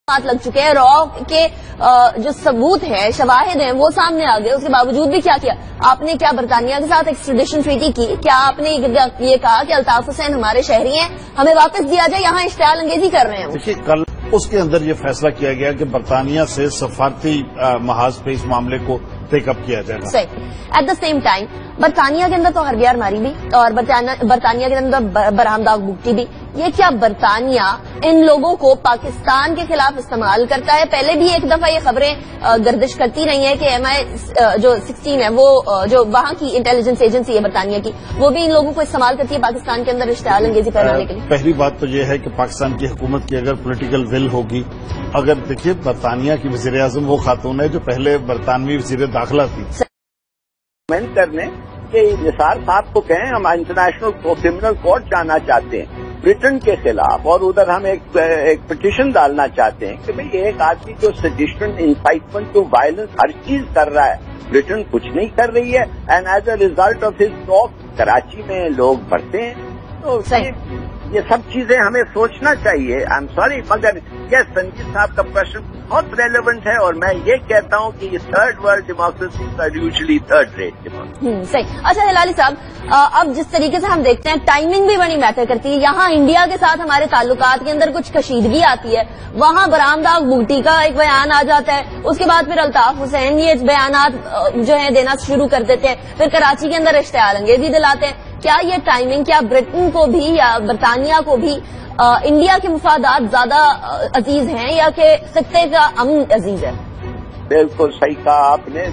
हाथ लग चुके हैं, रॉ के जो सबूत है, शवाहिद हैं, वो सामने आ गए। उसके बावजूद भी क्या किया आपने? क्या बरतानिया के साथ एक्सट्रेडिशन ट्रीटी की? क्या आपने ये कहा कि अल्ताफ हुसैन हमारे शहरी हैं, हमें वापस दिया जाए, यहाँ इश्तियाल अंगेजी कर रहे हैं? देखिए, कल उसके अंदर ये फैसला किया गया कि बरतानिया से सफारती महाज पे इस मामले को टेकअप किया जाएगा। सही। एट द सेम टाइम बरतानिया के अंदर तो हरबियार मारी भी और बरतानिया के अंदर बरहमदाग बुगटी भी। ये क्या बरतानिया इन लोगों को पाकिस्तान के खिलाफ इस्तेमाल करता है? पहले भी एक दफा ये खबरें गर्दिश करती रही हैं कि MI जो 16 है, वो जो वहां की इंटेलिजेंस एजेंसी है बरतानिया की, वो भी इन लोगों को इस्तेमाल करती है पाकिस्तान के अंदर इश्तियाल अंगेजी फैलाने के लिए। पहली बात तो ये है कि पाकिस्तान की हुकूमत की अगर पॉलिटिकल विल होगी, अगर देखिए बरतानिया की वजीर आजम वो खातून है जो पहले बरतानवी वजीर दाखिला थी। करने कि निसार साहब को कहें हम इंटरनेशनल क्रिमिनल कोर्ट जाना चाहते हैं ब्रिटेन के खिलाफ, और उधर हम एक पिटीशन डालना चाहते हैं कि भाई एक आदमी जो सजेशन, इंसाइटमेंट टू वायलेंस हर चीज कर रहा है, ब्रिटेन कुछ नहीं कर रही है, and as a result of his talk Karachi में लोग बढ़ते हैं। तो ये सब चीजें हमें सोचना चाहिए। आई एम सॉरी, मगर ये संजीव साहब का प्रश्न बहुत रेलेवेंट है, और मैं ये कहता हूँ कि ये third world democracies are usually third rate democracy. सही। अच्छा हिलाली साहब, अब जिस तरीके से हम देखते हैं टाइमिंग भी बड़ी मैटर करती है। यहाँ इंडिया के साथ हमारे ताल्लुकात के अंदर कुछ कशीदगी आती है, वहाँ बरहमदाग बुगटी का एक बयान आ जाता है, उसके बाद फिर अल्ताफ हुसैन ये बयानात जो है देना शुरू कर देते हैं, फिर कराची के अंदर इश्तियाल अंगेजी दिलाते हैं। क्या ये टाइमिंग, क्या ब्रिटेन को भी या बरतानिया को भी इंडिया के मुफादात ज्यादा अजीज हैं या कि खित्ते का अमन अजीज है? बिल्कुल सही कहा आपने।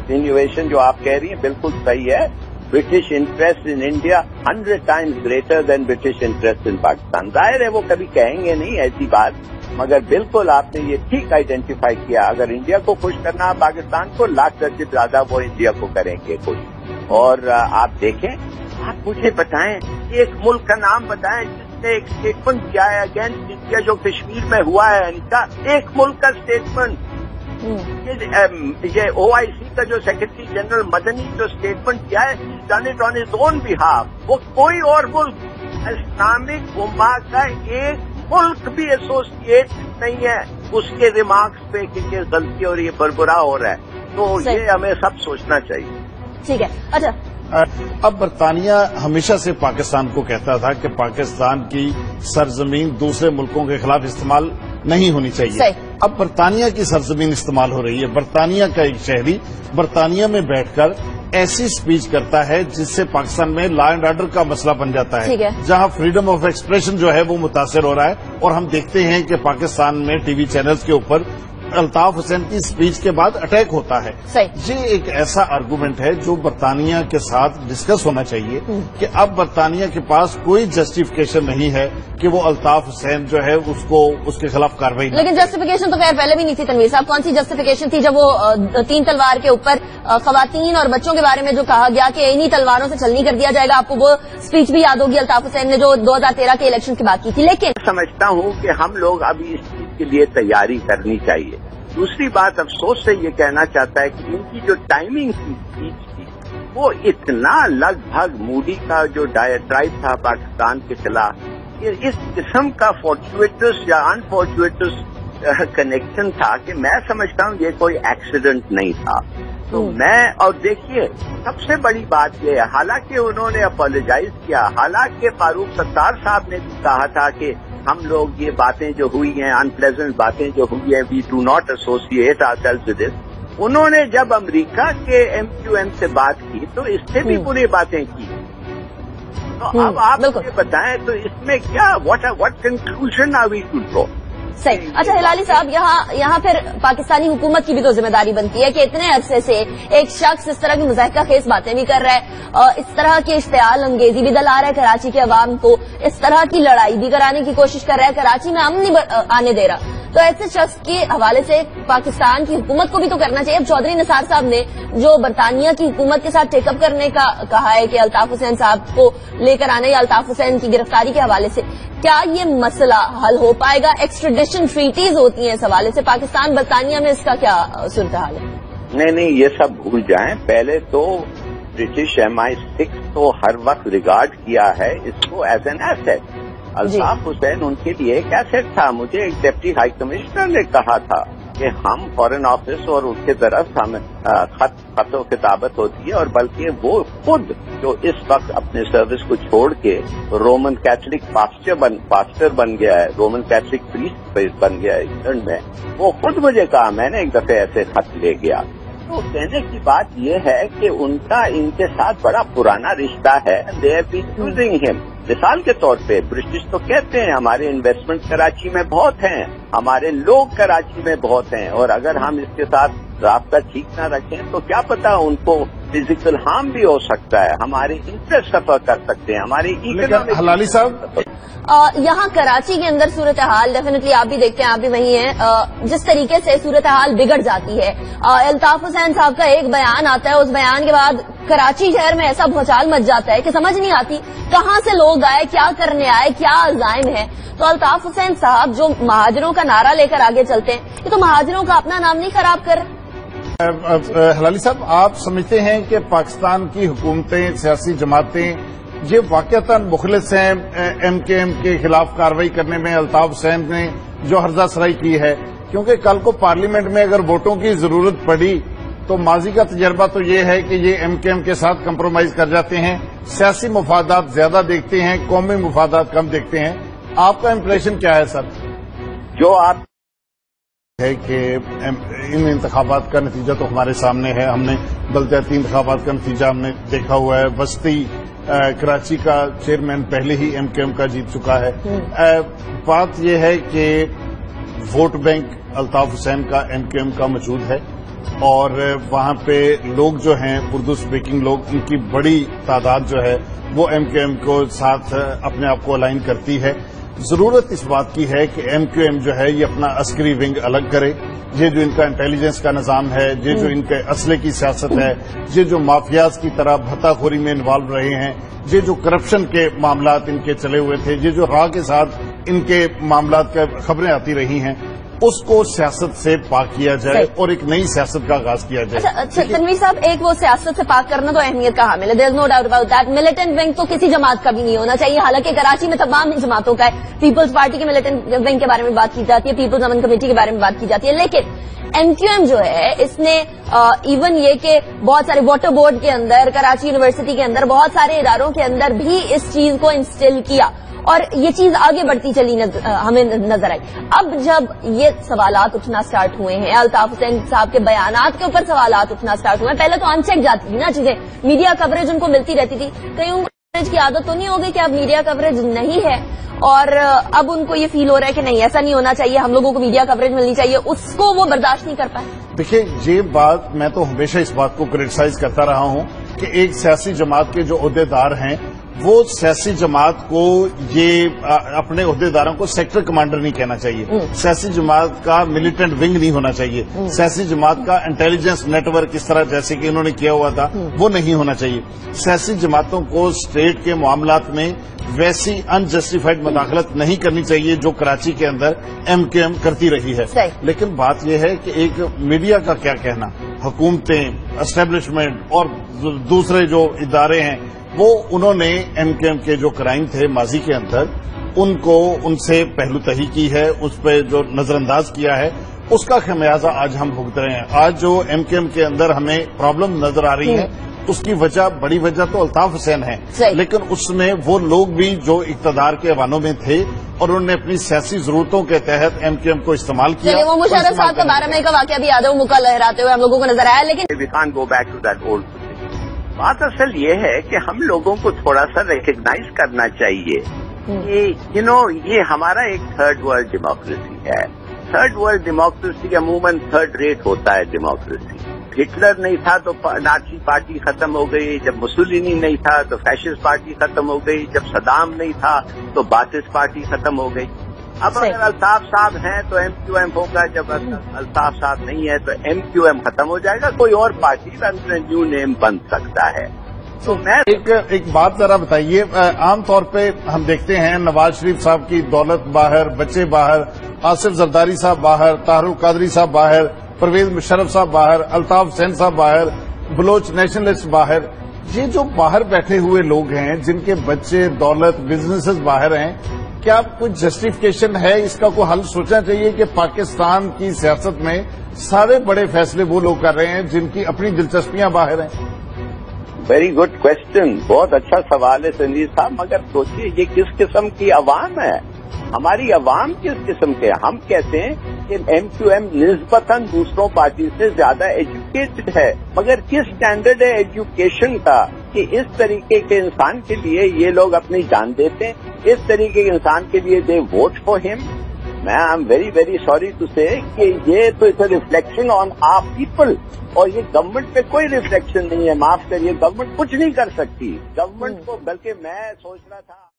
इन्यूएशन जो आप कह रही हैं बिल्कुल सही है। British interest in India 100 times greater than British interest in Pakistan. जाहिर है वो कभी कहेंगे नहीं ऐसी बात, मगर बिल्कुल आपने ये ठीक आइडेंटिफाई किया। अगर इंडिया को खुश करना है पाकिस्तान को, लाख दर्जे ज्यादा वो इंडिया को करेंगे खुश। और आप देखें, आप मुझे बताएं, एक मुल्क का नाम बताएं जिसने एक स्टेटमेंट किया है अगेंस्ट इंडिया जो कश्मीर में हुआ है। इनका एक मुल्क का स्टेटमेंट, ये OIC का जो सेक्रेटरी जनरल मदनी जो स्टेटमेंट किया है, done it on his own behalf. वो कोई और मुल्क इस्लामिक उम्मा का एक मुल्क भी एसोसिएट नहीं है उसके रिमार्क्स पे कि ये गलती और ये बरबरा हो रहा है। तो ये हमें सब सोचना चाहिए। ठीक है। अच्छा, अब बरतानिया हमेशा से पाकिस्तान को कहता था कि पाकिस्तान की सरजमीन दूसरे मुल्कों के खिलाफ इस्तेमाल नहीं होनी चाहिए। अब बरतानिया की सरजमीन इस्तेमाल हो रही है। बरतानिया का एक शहरी बरतानिया में बैठकर ऐसी स्पीच करता है जिससे पाकिस्तान में लॉ एंड ऑर्डर का मसला बन जाता है, जहां फ्रीडम ऑफ एक्सप्रेशन जो है वो मुतासर हो रहा है। और हम देखते हैं कि पाकिस्तान में टीवी चैनल्स के ऊपर अल्ताफ हुसैन की स्पीच के बाद अटैक होता है। ये एक ऐसा आर्गूमेंट है जो बरतानिया के साथ डिस्कस होना चाहिए कि अब बरतानिया के पास कोई जस्टिफिकेशन नहीं है कि वो अल्ताफ हुसैन जो है उसको उसके खिलाफ कार्रवाई। लेकिन जस्टिफिकेशन तो खैर पहले भी नहीं थी तनवीर साहब। कौन सी जस्टिफिकेशन थी जब वो 3 तलवार के ऊपर खवातीन और बच्चों के बारे में जो कहा गया कि इन्हीं तलवारों से चलनी कर दिया जाएगा? आपको वो स्पीच भी याद होगी अल्ताफ हुसैन ने जो 2013 के इलेक्शन की बात की थी। लेकिन समझता हूँ कि हम लोग अभी इस चीज के लिए तैयारी करनी चाहिए। दूसरी बात, अफसोस से ये कहना चाहता है कि इनकी जो टाइमिंग की स्पीच थी वो इतना लगभग मूडी का जो डायट्राइब था पाकिस्तान के खिलाफ, ये इस किस्म का फॉर्चुएटस या अनफॉर्चुएटस कनेक्शन था कि मैं समझता हूँ ये कोई एक्सीडेंट नहीं था। तो और देखिए सबसे बड़ी बात ये है, हालांकि उन्होंने अपोलोजाइज किया, हालांकि फारूक सत्तार साहब ने भी कहा था कि हम लोग ये बातें जो हुई हैं, अनप्लेजेंट बातें जो हुई हैं, we do not associate ourselves with this. उन्होंने जब अमेरिका के MQM से बात की तो इससे भी बुरी बातें की। तो अब आप मुझे बताएं तो इसमें क्या what conclusion are we to draw? सही। अच्छा हिलाली साहब, यहाँ फिर पाकिस्तानी हुकूमत की भी तो जिम्मेदारी बनती है कि इतने अरसे से एक शख्स इस तरह की मुज़ाहिका खेज बातें भी कर रहा है और इस तरह की इश्तियाल अंगेजी भी दिला रहा है कराची के अवाम को, इस तरह की लड़ाई भी कराने की कोशिश कर रहा है, कराची में अमन नहीं आने दे रहा। तो ऐसे शख्स के हवाले से पाकिस्तान की हुकूमत को भी तो करना चाहिए। अब चौधरी निसार साहब ने जो बरतानिया की हुकूमत के साथ टेकअप करने का कहा है कि अल्ताफ हुसैन साहब को लेकर आने या अल्ताफ हुसैन की गिरफ्तारी के हवाले से, क्या ये मसला हल हो पाएगा? एक्सट्रेडिशन ट्रीटीज होती हैं इस हवाले से, पाकिस्तान बरतानिया में इसका क्या सूरत हाल है? नहीं, ये सब भूल जाएं। पहले तो ब्रिटिश MI6 तो हर वक्त रिगार्ड किया है इसको as an asset. Altaf Hussain उनके लिए एक एसेट था। मुझे एक डिप्टी हाई कमिश्नर ने कहा था कि हम फॉरेन ऑफिस और उनके तरफ हम खत व किताबत होती है, और बल्कि वो खुद जो इस वक्त अपने सर्विस को छोड़ के रोमन कैथलिक पास्टर बन गया है, रोमन कैथलिक प्रीस्ट बन गया है इंग्लैंड में, वो खुद मुझे कहा, मैंने एक दफे ऐसे खत ले गया। तो कहने की बात यह है कि उनका इनके साथ बड़ा पुराना रिश्ता है। They have been using him. मिसाल के तौर पे ब्रिटिश तो कहते हैं हमारे इन्वेस्टमेंट कराची में बहुत हैं, हमारे लोग कराची में बहुत हैं, और अगर हम इसके साथ रास्ता ठीक ना रखें तो क्या पता उनको फिजिकल हार्म भी हो सकता है, हमारे इंटरेस्ट सफर कर सकते हैं, हमारी इकोनॉमिक। हलाली साहब, यहाँ कराची के अंदर सूरत हाल डेफिनेटली आप भी देखते हैं, आप भी वही हैं, जिस तरीके से सूरत हाल बिगड़ जाती है। अल्ताफ हुसैन साहब का एक बयान आता है, उस बयान के बाद कराची शहर में ऐसा भूचाल मच जाता है कि समझ नहीं आती कहाँ से लोग आए, क्या करने आए, क्या अज़ाइम है। तो अल्ताफ हुसैन साहब जो महाजरों का नारा लेकर आगे चलते हैं, ये तो महाजरों का अपना नाम नहीं खराब कर। हलाली साहब, आप समझते हैं कि पाकिस्तान की हुकूमतें, सियासी जमातें ये वाकईतन मुखलिस हैं एमकेएम के खिलाफ कार्रवाई करने में? अल्ताफ हुसैन ने जो हर्जासराई की है, क्योंकि कल को पार्लियामेंट में अगर वोटों की जरूरत पड़ी तो माजी का तजर्बा तो ये है कि ये एमकेएम के साथ कंप्रोमाइज कर जाते हैं, सियासी मुफादात ज्यादा देखते हैं, कौमी मुफादात कम देखते हैं। आपका इम्प्रेशन क्या है सर? जो आप है कि इन इंतखाबात का नतीजा तो हमारे सामने है, हमने बल्दियाती इंतखाबात का नतीजा हमने देखा हुआ है। बस्ती कराची का चेयरमैन पहले ही एमकेएम का जीत चुका है। बात यह है कि वोट बैंक अल्ताफ हुसैन का एमकेएम का मौजूद है, और वहां पे लोग जो हैं उर्दू स्पीकिंग लोग, उनकी बड़ी तादाद जो है वो एमकेएम को साथ अपने आप को अलाइन करती है। जरूरत इस बात की है कि एमक्यूएम जो है ये अपना अस्करी विंग अलग करे। ये जो इनका इंटेलिजेंस का निजाम है, ये जो इनके असले की सियासत है, ये जो माफियाज की तरह भत्ताखोरी में इन्वॉल्व रहे हैं, ये जो करप्शन के मामलात इनके चले हुए थे, ये जो राह के साथ इनके मामलात का खबरें आती रही हैं, उसको सियासत से पाक किया जाए और एक नई सियासत का आगाज किया जाए। अच्छा तनवीर साहब, एक वो सियासत से पाक करना तो अहमियत का हामिल है, there is no doubt about that. Militant wing तो किसी जमात का भी नहीं होना चाहिए, हालांकि कराची में तमाम जमातों का है। पीपल्स पार्टी के मिलिटेंट विंग के बारे में बात की जाती है, पीपल्स अमन कमेटी के बारे में बात की जाती है, लेकिन एमक्यूएम जो है इसने इवन ये कि बहुत सारे वाटर बोर्ड के अंदर, कराची यूनिवर्सिटी के अंदर, बहुत सारे इदारों के अंदर भी इस चीज को इंस्टिल किया और ये चीज आगे बढ़ती चली हमें नजर आई। अब जब ये सवालात उठना स्टार्ट हुए हैं, अल्ताफ हुसैन साहब के बयानात के ऊपर सवालात उठना स्टार्ट हुए हैं, पहले तो अनचेक जाती थी ना चीजें, मीडिया कवरेज उनको मिलती रहती थी, कहीं उनको कवरेज की आदत तो नहीं हो गई कि अब मीडिया कवरेज नहीं है और अब उनको ये फील हो रहा है कि नहीं ऐसा नहीं होना चाहिए, हम लोगों को मीडिया कवरेज मिलनी चाहिए, उसको वो बर्दाश्त नहीं कर पाए। देखिए, ये बात मैं तो हमेशा इस बात को क्रिटिसाइज करता रहा हूं कि एक सियासी जमात के जो ओहदेदार हैं वो सियासी जमात को ये अपने ओहदेदारों को सेक्टर कमांडर नहीं कहना चाहिए, सियासी जमात का मिलिटेंट विंग नहीं होना चाहिए, सियासी जमात का इंटेलिजेंस नेटवर्क इस तरह जैसे कि इन्होंने किया हुआ था वो नहीं होना चाहिए। सियासी जमातों को स्टेट के मामलात में वैसी अनजस्टिफाइड मुदाखलत नहीं करनी चाहिए जो कराची के अंदर एमकेएम करती रही है। लेकिन बात यह है कि एक मीडिया का क्या कहना, हुकूमतें, एस्टेब्लिशमेंट और दूसरे जो इदारे हैं वो उन्होंने एमकेएम के जो क्राइम थे माजी के अंदर उनको उनसे पहलूतही की है, उस पर जो नजरअंदाज किया है उसका खमियाजा आज हम भुगत रहे हैं। आज जो एमकेएम के अंदर हमें प्रॉब्लम नजर आ रही है उसकी वजह, बड़ी वजह तो अल्ताफ हुसैन है, लेकिन उसमें वो लोग भी जो इक्तदार के ऐवानों में थे और उन्होंने अपनी सियासी जरूरतों के तहत एमकेएम को इस्तेमाल किया। वो मुशर्रफ साहब का 12 मई का वाकया भी याद है, वो मुक्का लहराते हुए हम लोगों को नजर आया, लेकिन बात असल ये है कि हम लोगों को थोड़ा सा रिकग्नाइज करना चाहिए कि ये हमारा एक थर्ड वर्ल्ड डेमोक्रेसी है। थर्ड वर्ल्ड डेमोक्रेसी अमूमन थर्ड रेट होता है डेमोक्रेसी। हिटलर नहीं था तो नाजी पार्टी खत्म हो गई, जब मुसोलिनी नहीं था तो फैशिस्ट पार्टी खत्म हो गई, जब सदाम नहीं था तो बातिस पार्टी खत्म हो गई। अब अगर अल्ताफ साहब हैं तो एमक्यूएम होगा, जब अल्ताफ साहब नहीं है तो एमक्यूएम खत्म हो जाएगा, कोई और पार्टी न्यू नेम बन सकता है। तो मैं एक बात जरा बताइए, आमतौर पे हम देखते हैं नवाज शरीफ साहब की दौलत बाहर, बच्चे बाहर, आसिफ जरदारी साहब बाहर, तारुल कादरी साहब बाहर, परवेज मुशर्रफ साहब बाहर, अल्ताफ हुसैन साहब बाहर, बलोच नेशनलिस्ट बाहर, ये जो बाहर बैठे हुए लोग हैं जिनके बच्चे, दौलत, बिजनेसेस बाहर हैं, क्या कोई जस्टिफिकेशन है, इसका कोई हल सोचना चाहिए कि पाकिस्तान की सियासत में सारे बड़े फैसले वो लोग कर रहे हैं जिनकी अपनी दिलचस्पियां बाहर हैं? वेरी गुड क्वेश्चन, बहुत अच्छा सवाल है संजीव साहब, मगर सोचिए ये किस किस्म की अवाम है, हमारी अवाम किस किस्म के? हम कहते हैं कि MQM निस्बतन दूसरों पार्टी से ज्यादा एजुकेटेड है, मगर किस स्टैंडर्ड है एजुकेशन का कि इस तरीके के इंसान के लिए ये लोग अपनी जान देते हैं, इस तरीके के इंसान के लिए दे वोट फॉर हिम। मैं I am very very sorry to say कि ये तो it's a reflection on our people, और ये गवर्नमेंट पे कोई रिफ्लेक्शन नहीं है। माफ करिए, गवर्नमेंट कुछ नहीं कर सकती, गवर्नमेंट को, बल्कि मैं सोच रहा था